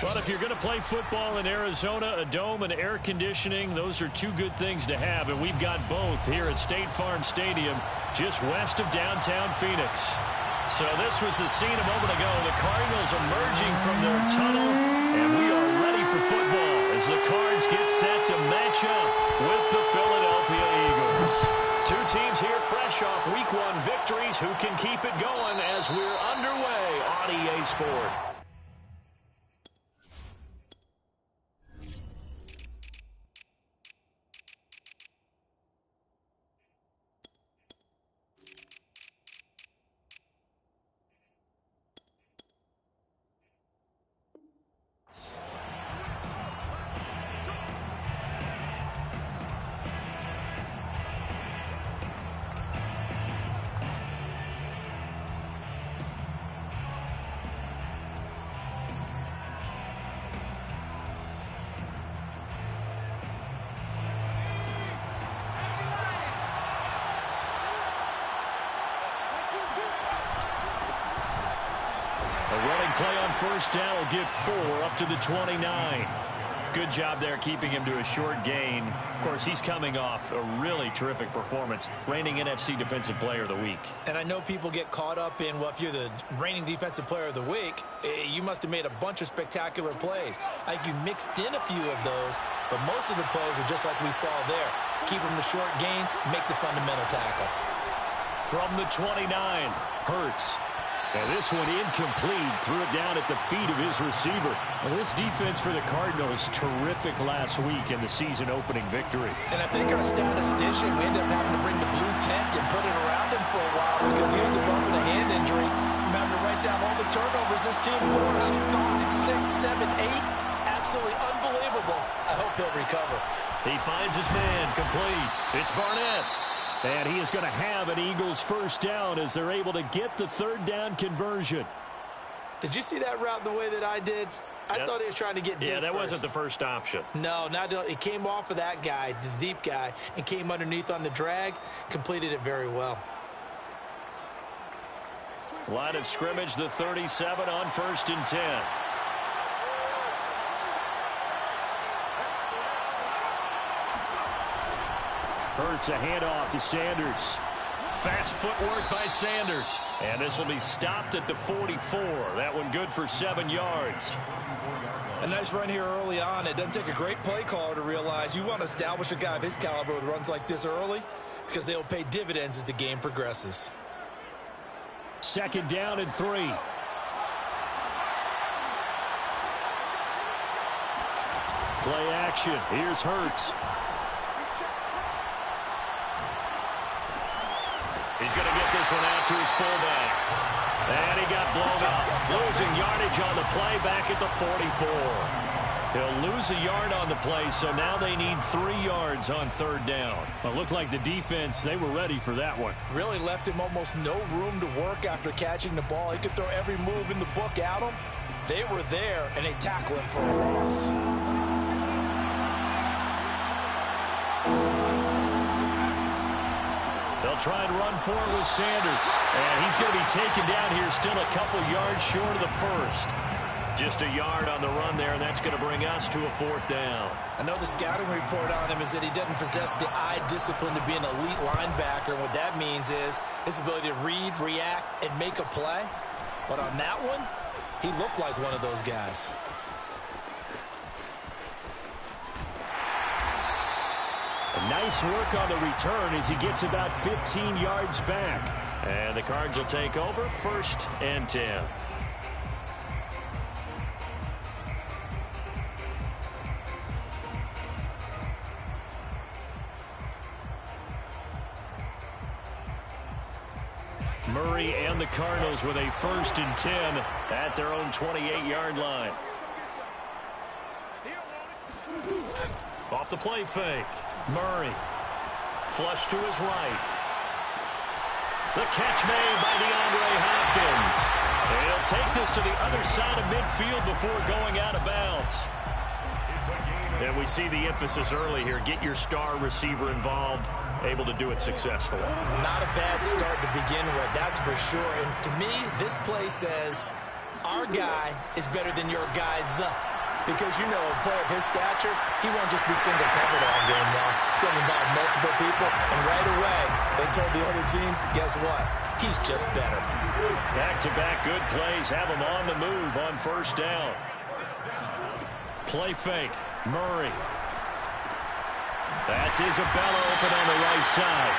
But if you're going to play football in Arizona, a dome and air conditioning, those are two good things to have, and we've got both here at State Farm Stadium, just west of downtown Phoenix. So this was the scene a moment ago. The Cardinals emerging from their tunnel, and we are ready for football as the Cards get set to match up with the Philadelphia Eagles. Two teams here fresh off Week 1 victories. Who can keep it going as we're underway on EA Sport? Play on first down will give 4 up to the 29. Good job there keeping him to a short gain. Of course, he's coming off a really terrific performance, reigning NFC Defensive Player of the Week. And I know people get caught up in, well, if you're the reigning Defensive Player of the Week, you must have made a bunch of spectacular plays. I think you mixed in a few of those, but most of the plays are just like we saw there. Keep them to short gains, make the fundamental tackle. From the 29, Hurts. And this one incomplete, threw it down at the feet of his receiver. Well, this defense for the Cardinals, terrific last week in the season-opening victory. And I think our statistician, we ended up having to bring the blue tent and put it around him for a while because here's the bump and a hand injury. Remember to write down all the turnovers this team forced. 5, 6, 7, 8. Absolutely unbelievable. I hope he'll recover. He finds his man, complete. It's Barnett. And he is going to have an Eagles first down as they're able to get the third down conversion. Did you see that route the way that I did? I thought he was trying to get deep. Yeah, that first. wasn't the first option. No, it came off of that guy, the deep guy, and came underneath on the drag, completed it very well. Line of scrimmage, the 37 on 1st and 10. Hurts a handoff to Sanders. Fast footwork by Sanders. And this will be stopped at the 44. That one good for 7 yards. A nice run here early on. It doesn't take a great play caller to realize you want to establish a guy of his caliber with runs like this early because they'll pay dividends as the game progresses. 2nd down and 3. Play action. Here's Hurts. He's going to get this one out to his fullback. And he got blown up. Losing yardage on the play back at the 44. He'll lose a yard on the play, so now they need 3 yards on 3rd down. Well, it looked like the defense, they were ready for that one. Really left him almost no room to work after catching the ball. He could throw every move in the book at him. They were there, and they tackled him for a loss. They'll try and run for it with Sanders. And he's going to be taken down here still a couple yards short of the first. Just a yard on the run there, and that's going to bring us to a 4th down. I know the scouting report on him is that he doesn't possess the eye discipline to be an elite linebacker. And what that means is his ability to read, react, and make a play. But on that one, he looked like one of those guys. Nice work on the return as he gets about 15 yards back. And the Cards will take over 1st and 10. Murray and the Cardinals with a 1st and 10 at their own 28-yard line. Off the play fake. Murray. Flush to his right. The catch made by DeAndre Hopkins. And he'll take this to the other side of midfield before going out of bounds. And we see the emphasis early here. Get your star receiver involved. Able to do it successfully. Not a bad start to begin with, that's for sure. And to me, this play says, our guy is better than your guys. Because, you know, a player of his stature, he won't just be single covered all game long. It's going to involve multiple people, and right away, they told the other team, guess what? He's just better. Back-to-back good plays have him on the move on first down. Play fake. Murray. That's Isabella open on the right side.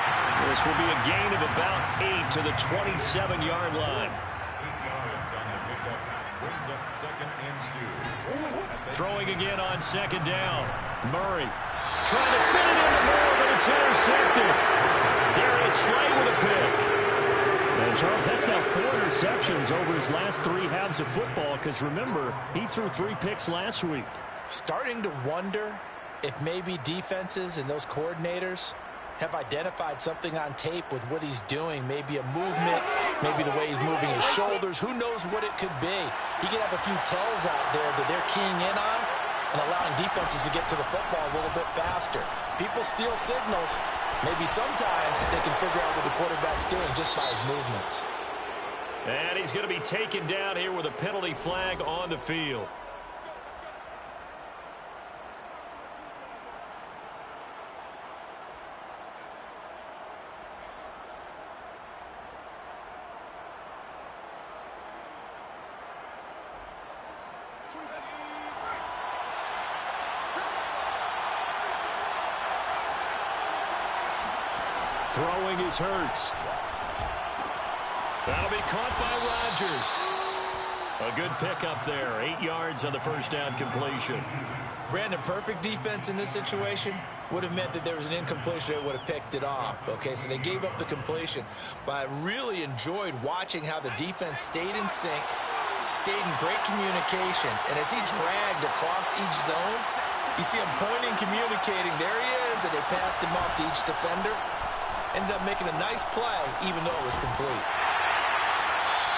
This will be a gain of about 8 to the 27-yard line. Throwing again on second down. Murray trying to fit it into Moore, but it's intercepted. Darius Slay with a pick. And Charles, that's now 4 interceptions over his last 3 halves of football, because remember, he threw 3 picks last week. Starting to wonder if maybe defenses and those coordinators have identified something on tape with what he's doing. Maybe a movement, maybe the way he's moving his shoulders. Who knows what it could be? He could have a few tells out there that they're keying in on and allowing defenses to get to the football a little bit faster. People steal signals. Maybe sometimes they can figure out what the quarterback's doing just by his movements. And he's going to be taken down here with a penalty flag on the field. Throwing is Hurts. That'll be caught by Rodgers. A good pickup there. 8 yards on the first down completion. Brandon, perfect defense in this situation would have meant that there was an incompletion that would have picked it off. Okay, so they gave up the completion. But I really enjoyed watching how the defense stayed in sync, stayed in great communication. And as he dragged across each zone, you see him pointing, communicating. There he is, and they passed him off to each defender. Ended up making a nice play, even though it was complete.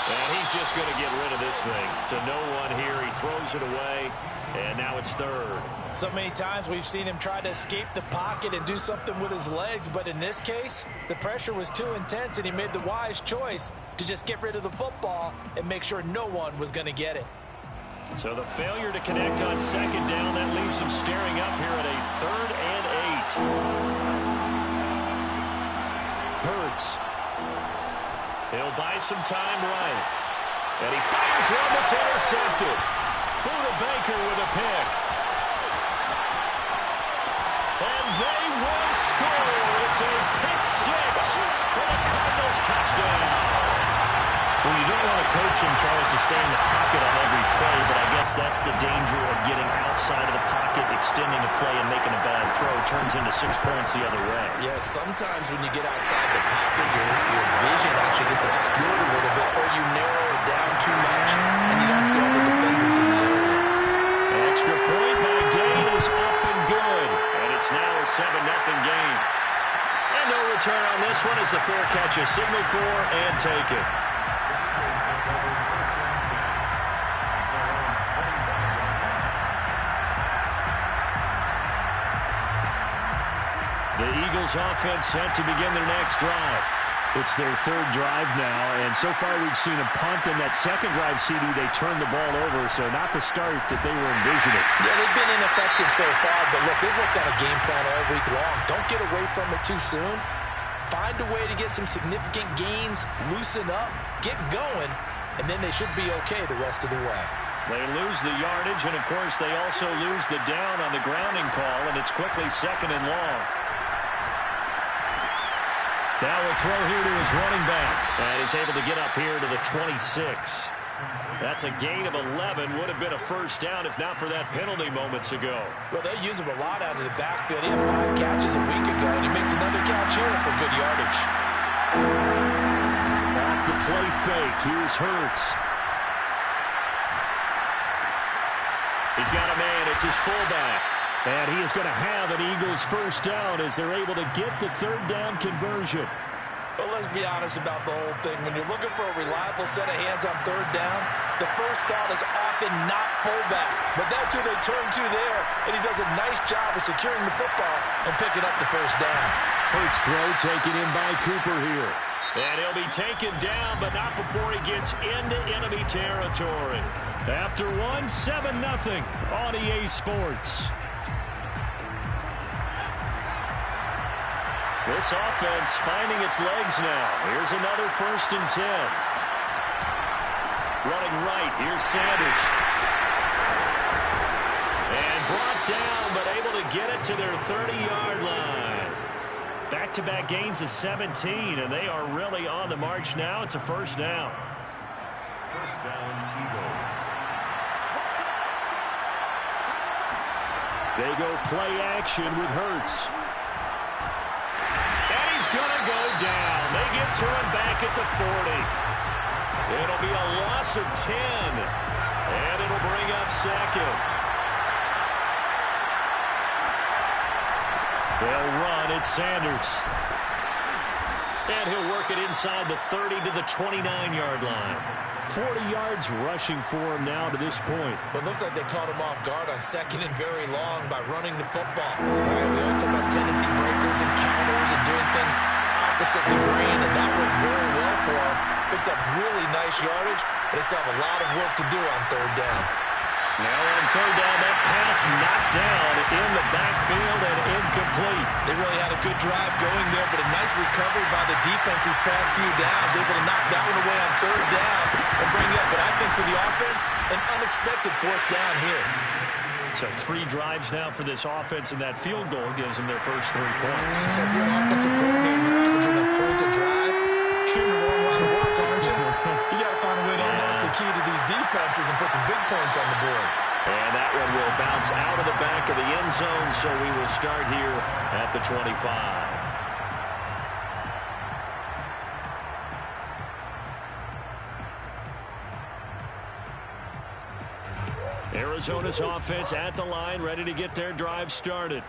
And he's just going to get rid of this thing. To no one here. He throws it away, and now it's third. So many times we've seen him try to escape the pocket and do something with his legs, but in this case, the pressure was too intense, and he made the wise choice to just get rid of the football and make sure no one was going to get it. So the failure to connect on second down, that leaves him staring up here at a 3rd and 8. Hurts. He'll buy some time right. And he fires one that's intercepted. Buda Baker with a pick. And they will score. It's a pick 6 for the Cardinals touchdown. Well, you don't want to coach him, Charles, to stay in the pocket on every play, but I guess that's the danger of getting outside of the pocket, extending a play, and making a bad throw. Turns into 6 points the other way. Yeah, sometimes when you get outside the pocket, your vision actually gets obscured a little bit, or you narrow it down too much, and you don't see all the defenders in the area. Extra point by Gain is up and good, and it's now a 7-0 game. And no return on this one as the fair catch is signaled for and taken. The Eagles offense set to begin their next drive. It's their 3rd drive now, and so far we've seen a punt. In that second drive, CD, they turned the ball over, so not the start that they were envisioning. Yeah, they've been ineffective so far, but look, they've worked on a game plan all week long. Don't get away from it too soon. Find a way to get some significant gains, loosen up, get going, and then they should be okay the rest of the way. They lose the yardage, and of course they also lose the down on the grounding call, and it's quickly 2nd and long. Now a throw here to his running back. And he's able to get up here to the 26. That's a gain of 11. Would have been a first down if not for that penalty moments ago. Well, they use him a lot out of the backfield. He had 5 catches a week ago, and he makes another catch here for good yardage. Off the play fake. Here's Hurts. He's got a man. It's his fullback. And he is going to have an Eagles first down as they're able to get the 3rd down conversion. Well, let's be honest about the whole thing. When you're looking for a reliable set of hands on 3rd down, the first thought is often not fullback. But that's who they turn to there, and he does a nice job of securing the football and picking up the first down. Hurts throw taken in by Cooper here. And he'll be taken down, but not before he gets into enemy territory. After one, 7-0 on EA Sports. This offense finding its legs now. Here's another 1st and 10. Running right, here's Sanders. And brought down, but able to get it to their 30-yard line. Back-to-back gains of 17, and they are really on the march now. It's a 1st down. First down, Eagles. They go play action with Hurts. And he's going to go down. They get to him back at the 40. It'll be a loss of 10, and it'll bring up 2nd. They'll run at Sanders. And he'll work it inside the 30 to the 29-yard line. 40 yards rushing for him now to this point. Well, it looks like they caught him off guard on 2nd and very long by running the football. All right, we always talk about tendency breakers and counters and doing things opposite the green, and that worked very well for him. Picked up really nice yardage, but they still have a lot of work to do on 3rd down. Now on 3rd down, that pass knocked down in the backfield and incomplete. They really had a good drive going there, but a nice recovery by the defense these past few downs. Able to knock that one away on 3rd down and bring up. But I think for the offense, an unexpected 4th down here. So 3 drives now for this offense, and that field goal gives them their first 3 points. So if you're an offensive coordinator, you're averaging a point a drive, you're in a long line of work, aren't you? You got to find a way to unlock the key to these defenses and put some big points on the board. And that one will bounce out of the back of the end zone, so we will start here at the 25. Arizona's offense at the line, ready to get their drive started.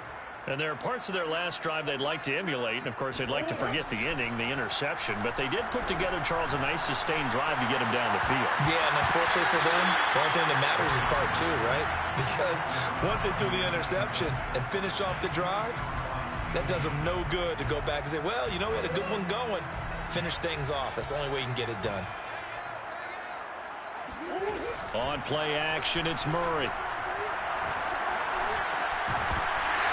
And there are parts of their last drive they'd like to emulate. And, of course, they'd like to forget the ending, the interception. But they did put together, Charles, a nice sustained drive to get him down the field. Yeah, and unfortunately for them, the only thing that matters is part 2, right? Because once they threw the interception and finished off the drive, that does them no good to go back and say, well, you know, we had a good one going. Finish things off. That's the only way you can get it done. On play action, it's Murray.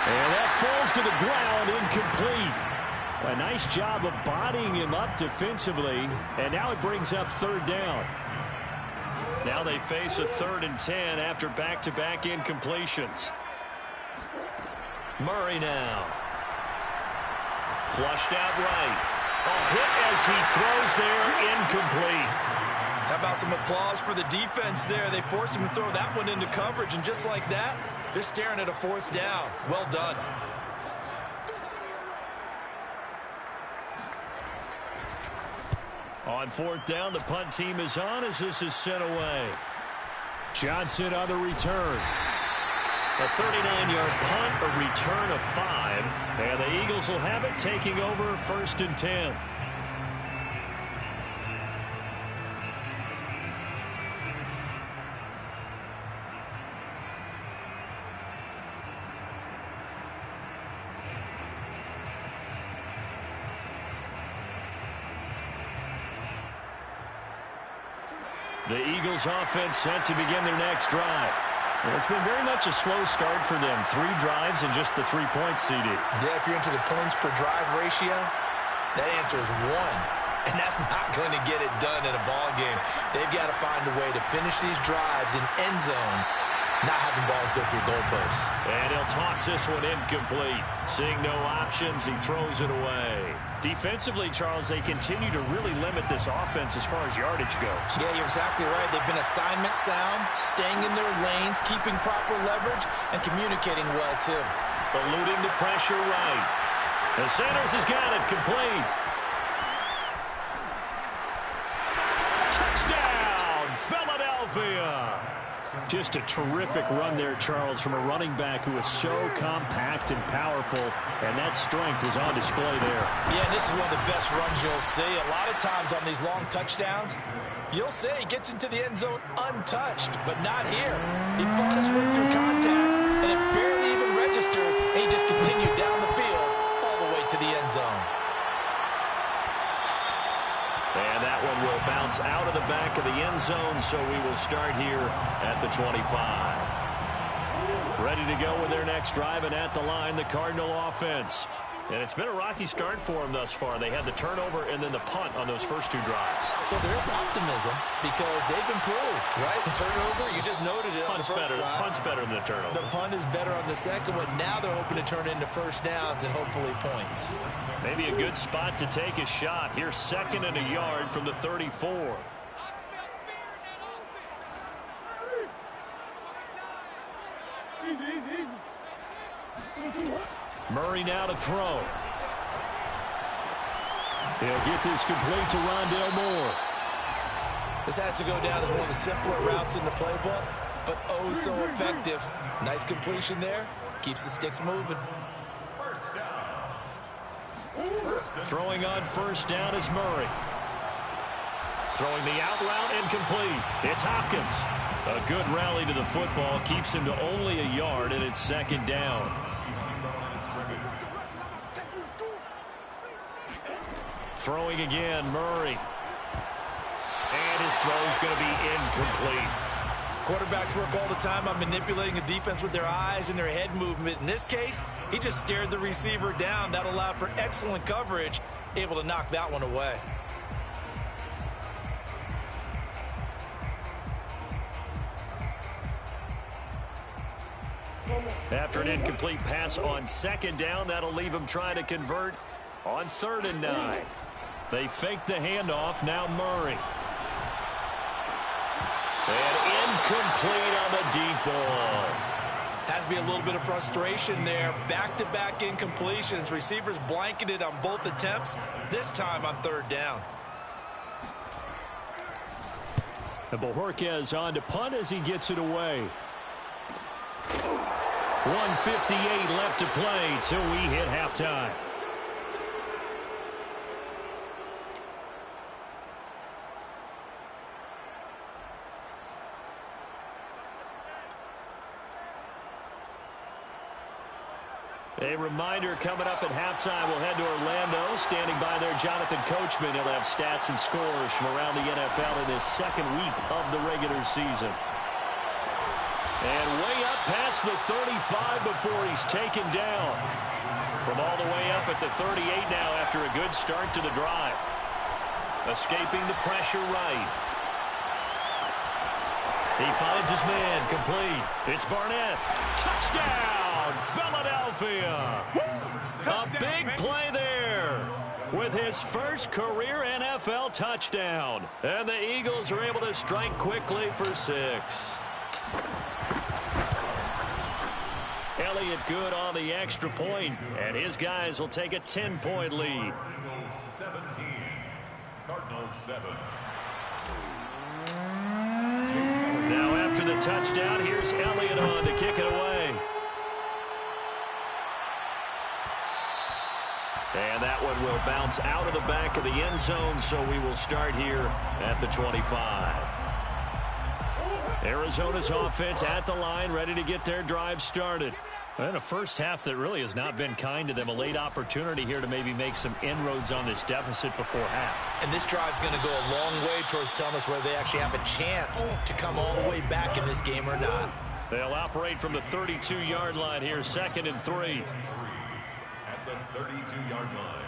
And that falls to the ground, incomplete. A nice job of bodying him up defensively, and now it brings up 3rd down. Now they face a 3rd and 10 after back-to-back incompletions. Murray now. Flushed out right. A hit as he throws there, incomplete. How about some applause for the defense there? They forced him to throw that one into coverage, and just like that, they're staring at a 4th down. Well done. On 4th down, the punt team is on as this is sent away. Johnson on the return. A 39-yard punt, a return of 5. And the Eagles will have it, taking over 1st and 10. The Eagles offense set to begin their next drive. Well, it's been very much a slow start for them. 3 drives and just the 3 points, CD. Yeah, if you're into the points per drive ratio, that answer is 1. And that's not going to get it done in a ball game. They've got to find a way to finish these drives in end zones, not having balls go through goalposts. And he'll toss this one incomplete. Seeing no options, he throws it away. Defensively, Charles, they continue to really limit this offense as far as yardage goes. Yeah, you're exactly right. They've been assignment sound, staying in their lanes, keeping proper leverage, and communicating well, too. Eluding the pressure right. And Sanders has got it complete. Touchdown, Philadelphia. Just a terrific run there, Charles, from a running back who is so compact and powerful, and that strength was on display there. Yeah, this is one of the best runs you'll see. A lot of times on these long touchdowns, you'll say he gets into the end zone untouched, but not here. He fought his way through contact, and it barely even registered, and he just continued down the field all the way to the end zone. bounce out of the back of the end zone, so we will start here at the 25. Ready to go with their next drive, and at the line, the Cardinal offense. And it's been a rocky start for them thus far. They had the turnover and then the punt on those first 2 drives. So there is optimism because they've improved, right? The turnover, you just noted it. Punt's better than the turnover. The punt is better on the second one. Now they're hoping to turn into first downs and hopefully points. Maybe a good spot to take a shot. Here's 2nd and a yard from the 34. Murray now to throw. He'll get this complete to Rondale Moore. This has to go down as one of the simpler routes in the playbook, but oh so effective. Nice completion there. Keeps the sticks moving. Throwing on first down is Murray. Throwing the out route incomplete. It's Hopkins. A good rally to the football keeps him to only a yard, and it's 2nd down. Throwing again, Murray. And his throw's going to be incomplete. Quarterbacks work all the time on manipulating a defense with their eyes and their head movement. In this case, he just stared the receiver down. That allowed for excellent coverage, able to knock that one away. After an incomplete pass on 2nd down, that'll leave him trying to convert on 3rd and 9. They fake the handoff. Now Murray. And incomplete on the deep ball. Has to be a little bit of frustration there. Back-to-back incompletions. Receivers blanketed on both attempts, this time on 3rd down. And Bojorquez on to punt as he gets it away. 1:58 left to play till we hit halftime. A reminder coming up at halftime, we'll head to Orlando. Standing by there, Jonathan Coachman. He'll have stats and scores from around the NFL in this 2nd week of the regular season. And way up past the 35 before he's taken down. From all the way up at the 38 now after a good start to the drive. Escaping the pressure right. He finds his man, complete. It's Barnett. Touchdown, Philadelphia. A big play there with his first career NFL touchdown. And the Eagles are able to strike quickly for 6. Elliott good on the extra point, and his guys will take a 10-point lead. 17, Cardinals 7. Now after the touchdown, here's Elliott on to kick it away. And that one will bounce out of the back of the end zone, so we will start here at the 25. Arizona's offense at the line, ready to get their drive started. And a first half that really has not been kind to them. A late opportunity here to maybe make some inroads on this deficit before half. And this drive's going to go a long way towards telling us whether they actually have a chance to come all the way back in this game or not. They'll operate from the 32-yard line here, 2nd and 3. At the 32-yard line.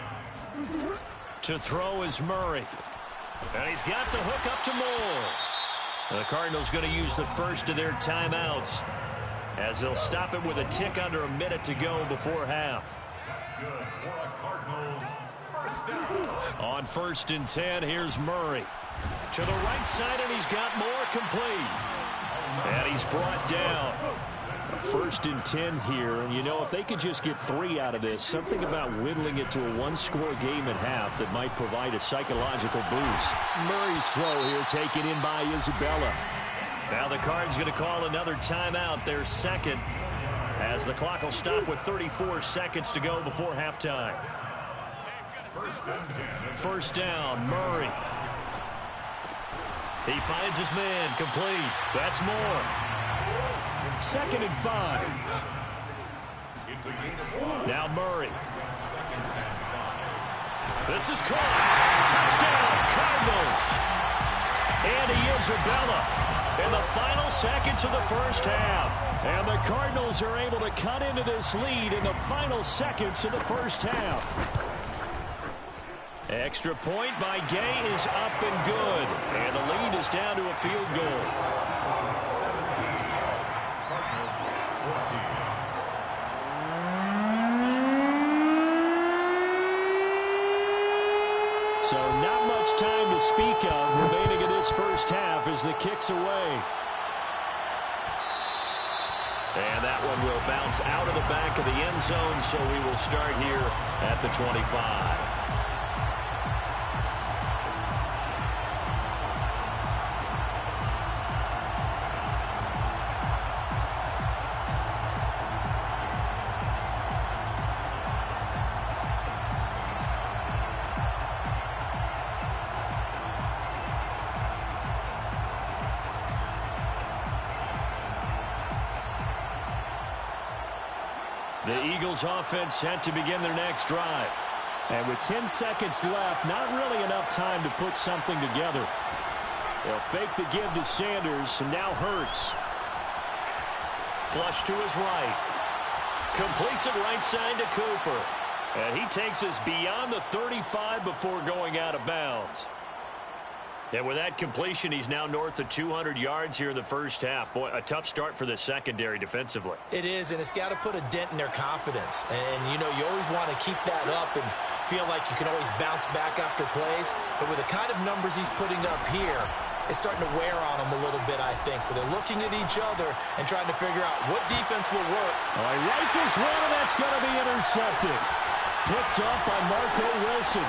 To throw is Murray. And he's got the hook up to Moore. The Cardinals going to use the first of their timeouts, as they'll stop it with a tick under a minute to go before half. That's good for a Cardinals first down. On 1st and 10, here's Murray. To the right side, and he's got Moore complete. And he's brought down. 1st and 10 here, and you know, if they could just get 3 out of this, something about whittling it to a 1-score game at half that might provide a psychological boost. Murray's throw here taken in by Isabella. Now the Cards going to call another timeout, their 2nd, as the clock will stop with 34 seconds to go before halftime. 1st down, Murray. He finds his man, complete. That's Moore. 2nd and 5. Now Murray. This is caught. Touchdown, Cardinals. And he is Isabella in the final seconds of the first half. And the Cardinals are able to cut into this lead in the final seconds of the first half. Extra point by Gay is up and good. And the lead is down to a field goal. 17. Cardinals 14. So not much time to speak of remaining in this first half as the kick's away. And that one will bounce out of the back of the end zone, so we will start here at the 25. The Eagles offense set to begin their next drive. And with 10 seconds left, not really enough time to put something together. They'll fake the give to Sanders, and now Hurts. Flush to his right. Completes it right side to Cooper. And he takes us beyond the 35 before going out of bounds. And with that completion, he's now north of 200 yards here in the first half. Boy, a tough start for the secondary defensively. It is, and it's got to put a dent in their confidence. And, you know, you always want to keep that up and feel like you can always bounce back after plays. But with the kind of numbers he's putting up here, it's starting to wear on them a little bit, I think. So they're looking at each other and trying to figure out what defense will work. All right, rifles one, and that's going to be intercepted. Picked up by Marco Wilson.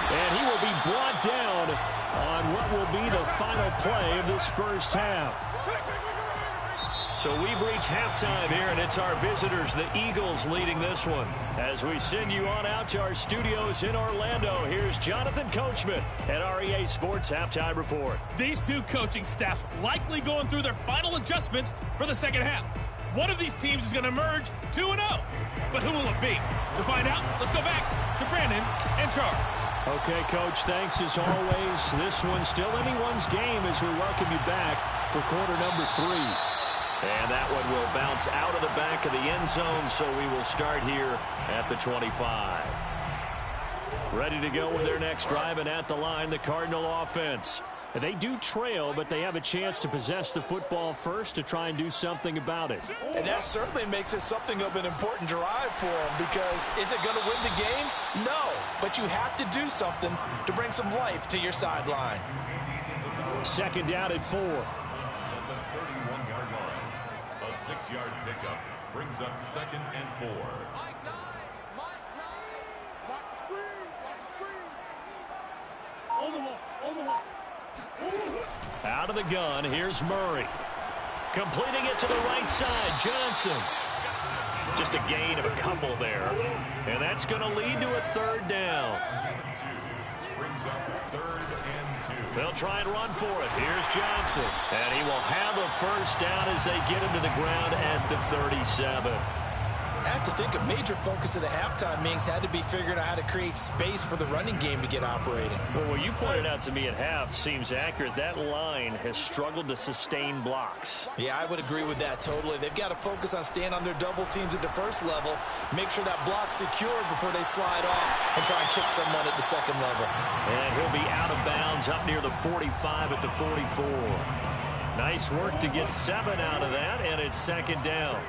And he will be brought down on what will be the final play of this first half. So we've reached halftime here, and it's our visitors, the Eagles, leading this one. As we send you on out to our studios in Orlando, here's Jonathan Coachman at REA Sports Halftime Report. These two coaching staffs likely going through their final adjustments for the second half. One of these teams is going to emerge 2-0. But who will it be? To find out, let's go back to Brandon and Charles. Okay, Coach, thanks as always. This one's still anyone's game as we welcome you back for quarter number 3. And that one will bounce out of the back of the end zone, so we will start here at the 25. Ready to go with their next drive, and at the line, the Cardinal offense. They do trail, but they have a chance to possess the football first to try and do something about it. And that certainly makes it something of an important drive for them, because is it going to win the game? No, but you have to do something to bring some life to your sideline. Second down at 4. At the 31-yard line, a 6-yard pickup brings up 2nd and 4. Out of the gun, here's Murray. Completing it to the right side, Johnson. Just a gain of a couple there. And that's going to lead to a third down. Brings up 3rd and 2. They'll try and run for it. Here's Johnson. And he will have a first down as they get him to the ground at the 37. I have to think a major focus of the halftime meetings had to be figuring out how to create space for the running game to get operating. Well, what you pointed out to me at half seems accurate. That line has struggled to sustain blocks. Yeah, I would agree with that totally. They've got to focus on staying on their double teams at the first level, make sure that block's secured before they slide off and try and chip someone at the second level. And he'll be out of bounds up near the 45 at the 44. Nice work to get 7 out of that, and it's second down.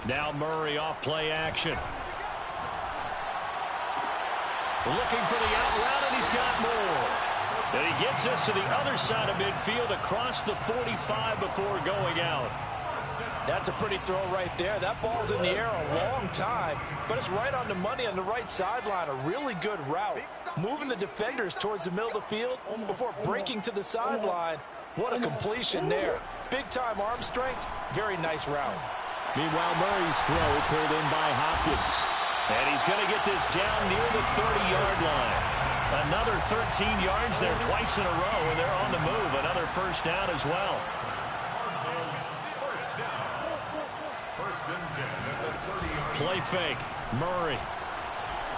Now Murray off play action. Looking for the out route, and he's got more. And he gets us to the other side of midfield across the 45 before going out. That's a pretty throw right there. That ball's in the air a long time, but it's right on the money on the right sideline. A really good route. Moving the defenders towards the middle of the field before breaking to the sideline. What a completion there. Big-time arm strength. Very nice route. Meanwhile, Murray's throw pulled in by Hopkins. And he's going to get this down near the 30-yard line. Another 13 yards there twice in a row, and they're on the move. Another first down as well. First down. 1st and 10 at the 30-yard line. Play fake. Murray.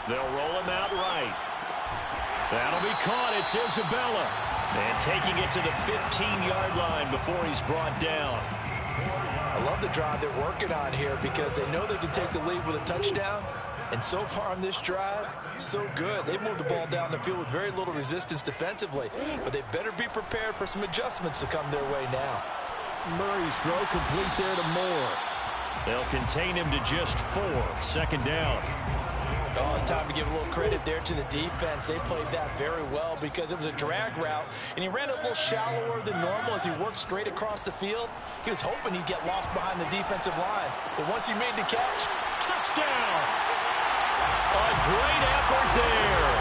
They'll roll him out right. That'll be caught. It's Isabella. And taking it to the 15-yard line before he's brought down. I love the drive they're working on here because they know they can take the lead with a touchdown. And so far on this drive, so good. They've moved the ball down the field with very little resistance defensively. But they better be prepared for some adjustments to come their way now. Murray's throw complete there to Moore. They'll contain him to just 4. Second down. Oh, it's time to give a little credit there to the defense. They played that very well because it was a drag route, and he ran a little shallower than normal as he worked straight across the field. He was hoping he'd get lost behind the defensive line, but once he made the catch, touchdown! A great effort there.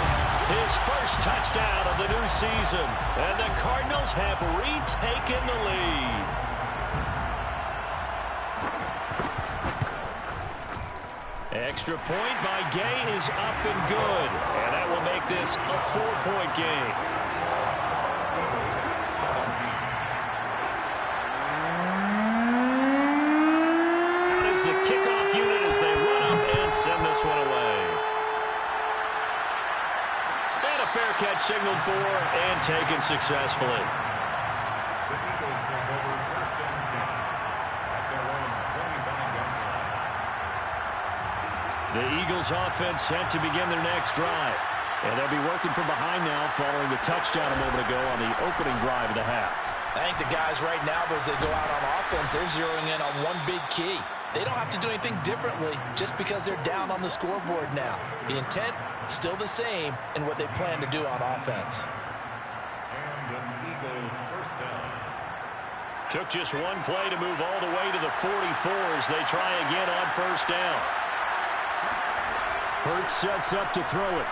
His first touchdown of the new season, and the Cardinals have retaken the lead. Extra point by Gay is up and good. And that will make this a 4-point game. Out is the kickoff unit as they run up and send this one away. And a fair catch signaled for and taken successfully. The Eagles take over first and 10 at their own 25-yard line. The Eagles offense set to begin their next drive. And they'll be working from behind now following the touchdown a moment ago on the opening drive of the half. I think the guys right now, as they go out on offense, they're zeroing in on one big key. They don't have to do anything differently just because they're down on the scoreboard now. The intent, still the same in what they plan to do on offense. And an Eagle first down. Took just one play to move all the way to the 44 as they try again on first down. Hurts sets up to throw it.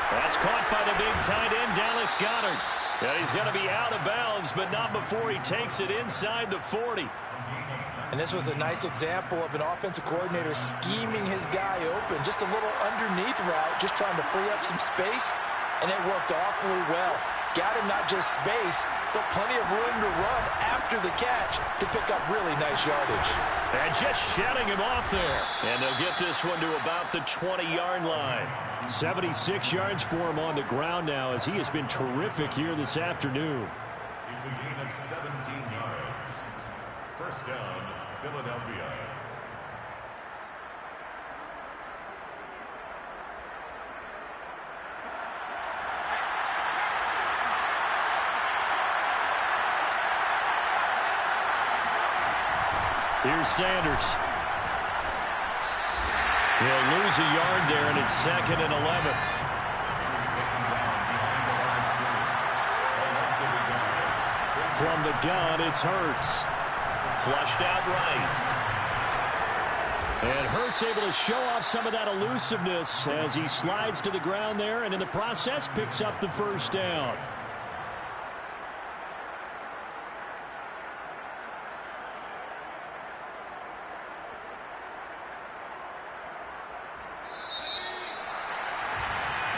That's caught by the big tight end, Dallas Goedert. And he's going to be out of bounds, but not before he takes it inside the 40. And this was a nice example of an offensive coordinator scheming his guy open. Just a little underneath route, just trying to free up some space, and it worked awfully well. Got him not just space, but plenty of room to run after the catch to pick up really nice yardage. And just shutting him off there. And they'll get this one to about the 20-yard line. 76 yards for him on the ground now as he has been terrific here this afternoon. It's a gain of 17 yards. First down, Philadelphia. Here's Sanders. He'll lose a yard there, and it's 2nd and 11. From the gun, it's Hurts. Flushed out right. And Hurts able to show off some of that elusiveness as he slides to the ground there, and in the process picks up the first down.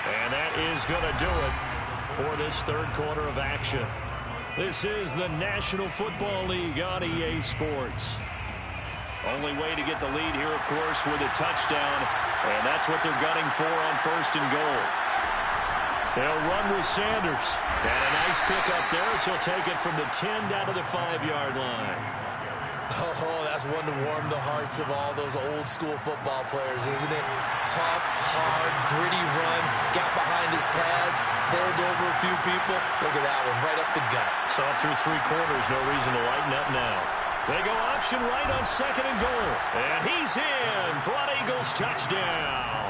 And that is going to do it for this third quarter of action. This is the National Football League on EA Sports. Only way to get the lead here, of course, with a touchdown. And that's what they're gunning for on first and goal. They'll run with Sanders. And a nice pickup there as he'll take it from the 10 down to the 5-yard line. Oh, that's one to warm the hearts of all those old school football players, isn't it? Tough, hard, gritty run, got behind his pads, bowled over a few people. Look at that one, right up the gut. Saw it through 3 quarters, no reason to lighten up now. They go option right on 2nd and goal. And he's in for an Eagles touchdown.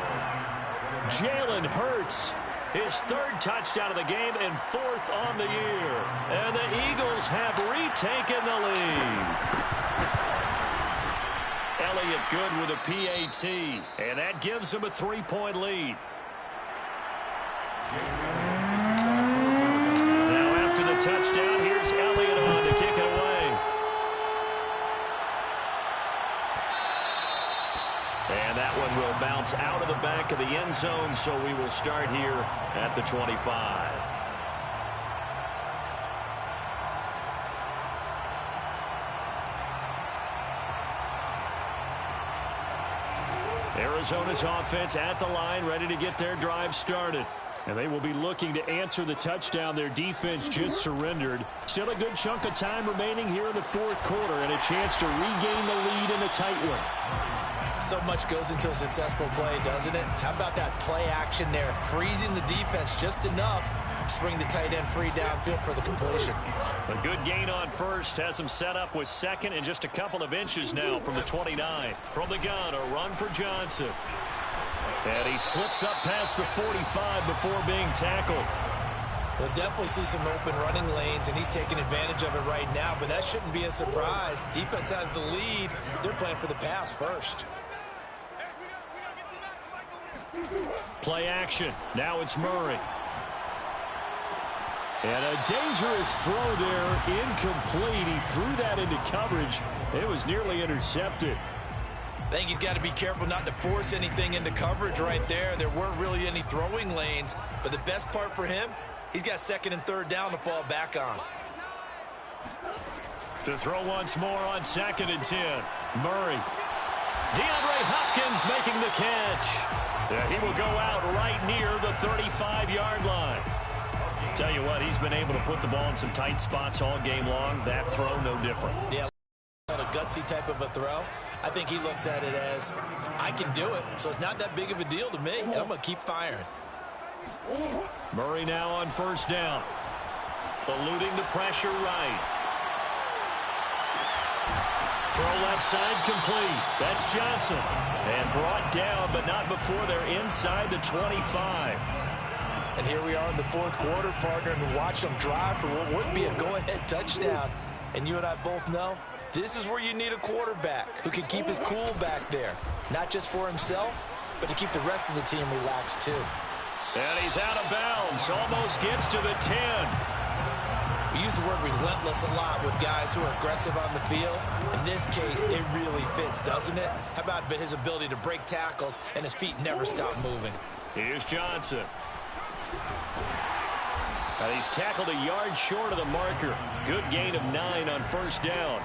Jalen Hurts, his 3rd touchdown of the game and 4th on the year. And the Eagles have retaken the lead. Elliott good with a PAT, and that gives him a 3-point lead. Now after the touchdown, here's Elliott on to kick it away. And that one will bounce out of the back of the end zone, so we will start here at the 25. Arizona's offense at the line, ready to get their drive started. And they will be looking to answer the touchdown their defense just surrendered. Still a good chunk of time remaining here in the fourth quarter and a chance to regain the lead in a tight one. So much goes into a successful play, doesn't it? How about that play action there? Freezing the defense just enough to bring the tight end free downfield for the completion. A good gain on first has him set up with second and just a couple of inches now from the 29. From the gun, a run for Johnson. And he slips up past the 45 before being tackled. We'll definitely see some open running lanes, and he's taking advantage of it right now, but that shouldn't be a surprise. Defense has the lead. They're playing for the pass first. Play action. Now it's Murray. And a dangerous throw there, incomplete. He threw that into coverage. It was nearly intercepted. I think he's got to be careful not to force anything into coverage right there. There weren't really any throwing lanes, but the best part for him, he's got second and third down to fall back on. To throw once more on 2nd and 10. Murray. DeAndre Hopkins making the catch. Yeah, he will go out right near the 35-yard line. Tell you what, he's been able to put the ball in some tight spots all game long. That throw, no different. Yeah, a gutsy type of a throw. I think he looks at it as, I can do it, so it's not that big of a deal to me, and I'm going to keep firing. Murray now on first down. Eluding the pressure right. Throw left side complete. That's Johnson. And brought down, but not before they're inside the 25. And here we are in the fourth quarter, partner, and watch them drive for what would be a go-ahead touchdown. And you and I both know, this is where you need a quarterback who can keep his cool back there. Not just for himself, but to keep the rest of the team relaxed too. And he's out of bounds. Almost gets to the 10. We use the word relentless a lot with guys who are aggressive on the field. In this case, it really fits, doesn't it? How about his ability to break tackles and his feet never stop moving? Here's Johnson. And he's tackled a yard short of the marker. Good gain of 9 on first down.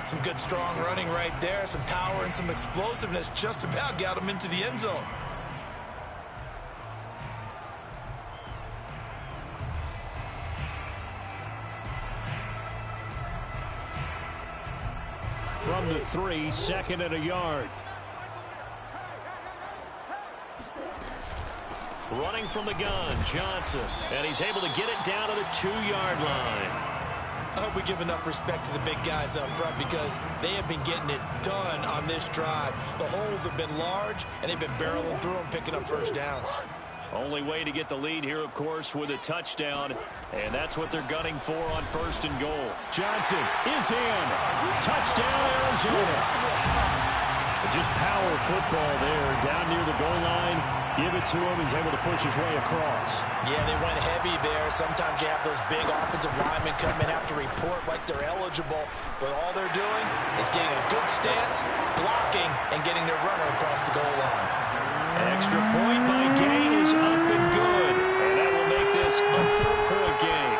Some good strong running right there. Some power and some explosiveness just about got him into the end zone. From the 3, 2nd and a yard. Running from the gun, Johnson. And he's able to get it down to the 2-yard line. I hope we give enough respect to the big guys up front because they have been getting it done on this drive. The holes have been large, and they've been barreling through them, picking up first downs. Only way to get the lead here, of course, with a touchdown. And that's what they're gunning for on 1st and goal. Johnson is in. Touchdown, Arizona. Just power football there. Down near the goal line. Give it to him. He's able to push his way across. Yeah, they went heavy there. Sometimes you have those big offensive linemen come in, have to report like they're eligible. But all they're doing is getting a good stance, blocking, and getting their runner across the goal line. Extra point by Gain is up and good. And that will make this a 4-point game.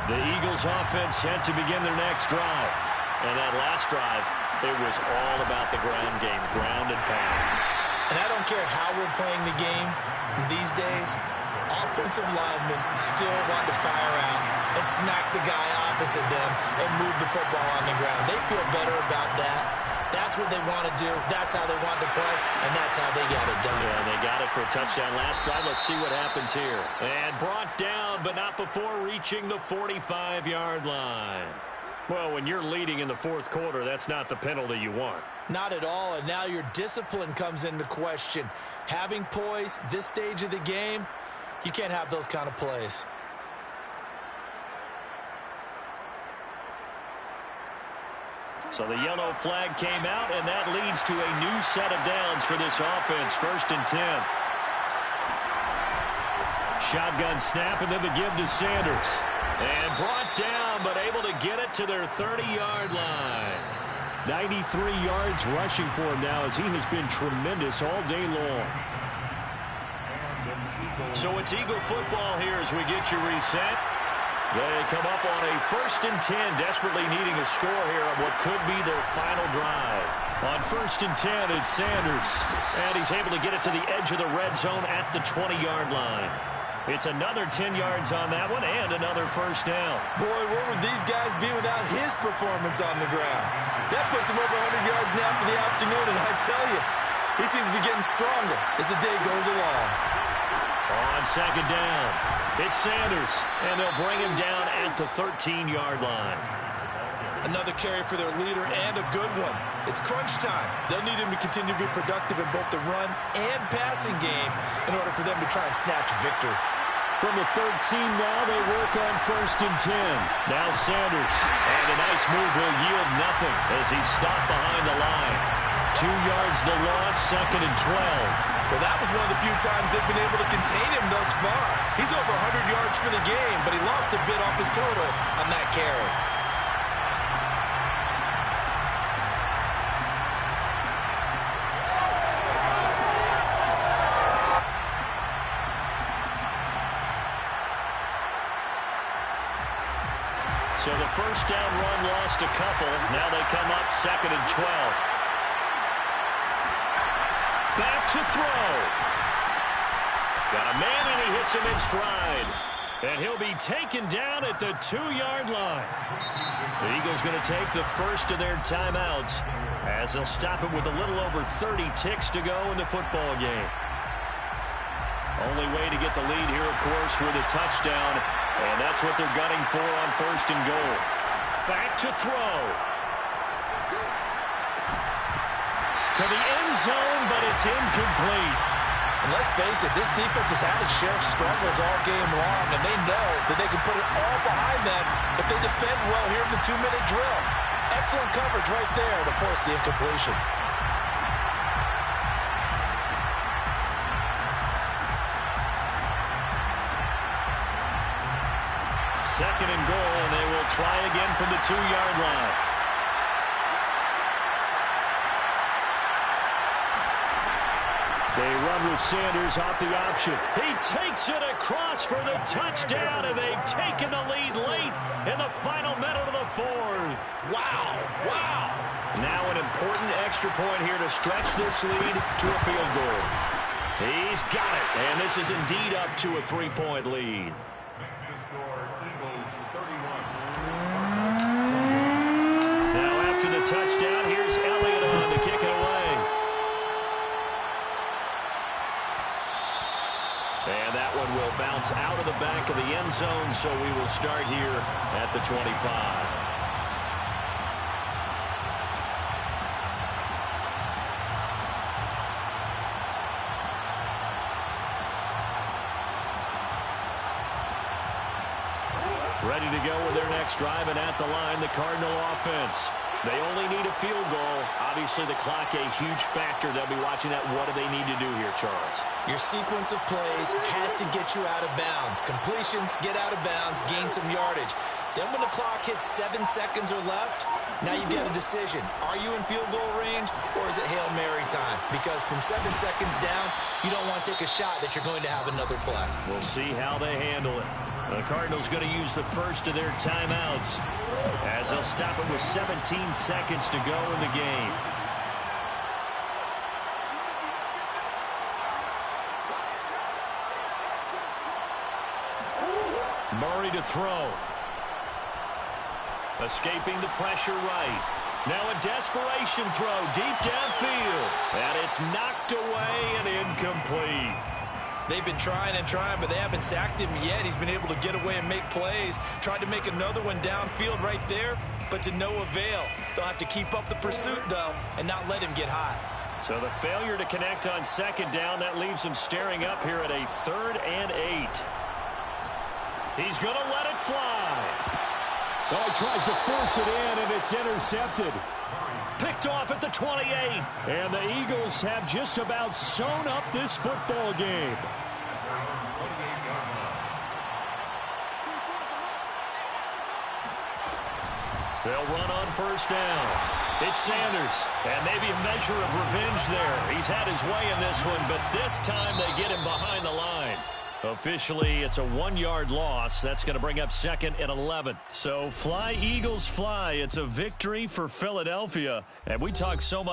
The Eagles offense set to begin their next drive. And that last drive, it was all about the ground game, ground and pound. And I don't care how we're playing the game these days, offensive linemen still want to fire out and smack the guy opposite them and move the football on the ground. They feel better about that. That's what they want to do. That's how they want to play, and that's how they got it done. Yeah, they got it for a touchdown last drive. Let's see what happens here. And brought down, but not before reaching the 45-yard line. Well, when you're leading in the fourth quarter, that's not the penalty you want. Not at all, and now your discipline comes into question. Having poise this stage of the game, you can't have those kind of plays. So the yellow flag came out, and that leads to a new set of downs for this offense. 1st and 10. Shotgun snap, and then the give to Sanders. And brought down, but able to get it to their 30-yard line. 93 yards rushing for him now as he has been tremendous all day long. So it's Eagle football here as we get you reset. They come up on a 1st and 10, desperately needing a score here on what could be their final drive. On 1st and 10, it's Sanders, and he's able to get it to the edge of the red zone at the 20-yard line. It's another 10 yards on that one and another first down. Boy, where would these guys be without his performance on the ground? That puts him over 100 yards now for the afternoon, and I tell you, he seems to be getting stronger as the day goes along. On 2nd down, it's Sanders, and they'll bring him down at the 13-yard line. Another carry for their leader and a good one. It's crunch time. They'll need him to continue to be productive in both the run and passing game in order for them to try and snatch a victory. From the 13 now, they work on 1st and 10. Now Sanders, and a nice move will yield nothing as he's stopped behind the line. 2 yards the loss, 2nd and 12. Well, that was one of the few times they've been able to contain him thus far. He's over 100 yards for the game, but he lost a bit off his total on that carry. So the first down run lost a couple. Now they come up 2nd and 12. Back to throw. Got a man, and he hits him in stride. And he'll be taken down at the 2-yard line. The Eagles going to take the first of their timeouts as they'll stop it with a little over 30 ticks to go in the football game. Only way to get the lead here, of course, with a touchdown. And that's what they're gunning for on 1st and goal. Back to throw. To the end zone, but it's incomplete. And let's face it, this defense has had its share of struggles all game long, and they know that they can put it all behind them if they defend well here in the 2-minute drill. Excellent coverage right there to force the incompletion. Second and goal, and they will try again from the 2-yard line. They run with Sanders off the option. He takes it across for the touchdown, and they've taken the lead late in the final minute of the 4th. Wow, wow. Now an important extra point here to stretch this lead to a field goal. He's got it, and this is indeed up to a 3-point lead. Makes the score Eagles 31. Now after the touchdown, here's Elliott on to kick it away. And that one will bounce out of the back of the end zone, so we will start here at the 25. Ready to go with their next drive, and at the line, the Cardinal offense. They only need a field goal. Obviously, the clock a huge factor. They'll be watching that. What do they need to do here, Charles? Your sequence of plays has to get you out of bounds. Completions, get out of bounds, gain some yardage. Then when the clock hits 7 seconds or left, now you've got a decision. Are you in field goal range, or is it Hail Mary time? Because from 7 seconds down, you don't want to take a shot that you're going to have another play. We'll see how they handle it. The Cardinals going to use the first of their timeouts as they'll stop it with 17 seconds to go in the game. Murray to throw. Escaping the pressure right. Now a desperation throw deep downfield. And it's knocked away and incomplete. They've been trying and trying, but they haven't sacked him yet. He's been able to get away and make plays. Tried to make another one downfield right there, but to no avail. They'll have to keep up the pursuit, though, and not let him get hot. So the failure to connect on 2nd down, that leaves him staring up here at a 3rd and 8. He's going to let it fly. Oh, he tries to force it in, and it's intercepted. Picked off at the 28. And the Eagles have just about sewn up this football game. They'll run on 1st down. It's Sanders, and maybe a measure of revenge there. He's had his way in this one, but this time they get him behind the line. Officially, it's a 1-yard loss. That's going to bring up 2nd and 11. So fly, Eagles, fly. It's a victory for Philadelphia. And we talk so much